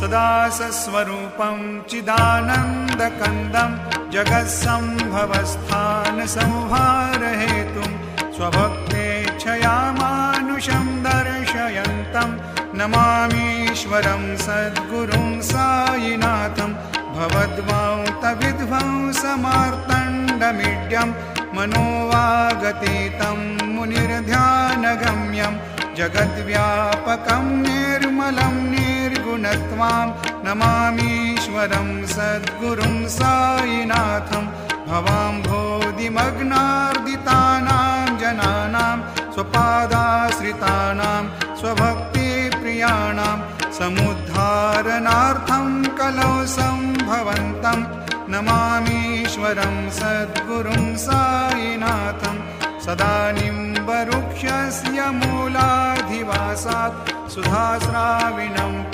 सदा सस्वरूपं चिदानन्दकन्दं जगत्सम्भवस्थानसंहारहेतुं स्वभक्तेच्छया मानुषं दर्शयन्तं नमामीश्वरं सद्गुरुं सायिनाथं भवद्वान्तविध्वंसमार्तण्डमीड्यं मनोवागतीतं मुनिर्ध्यानगम्यं जगद्व्यापकं निर्मलं निर्गुणत्वां नमामीश्वरं सद्गुरुं सायिनाथं भवाम्भोधिमग्नार्दितानां जनानां स्वपादाश्रितानां स्वभक्तिप्रियाणां समुद्धारणार्थं कलौ सम्भवन्तं नमामीश्वरं सद्गुरुं सायिनाथं सदा निम्बवृक्षस्य मूलाधिवासात् सुधास्राविणं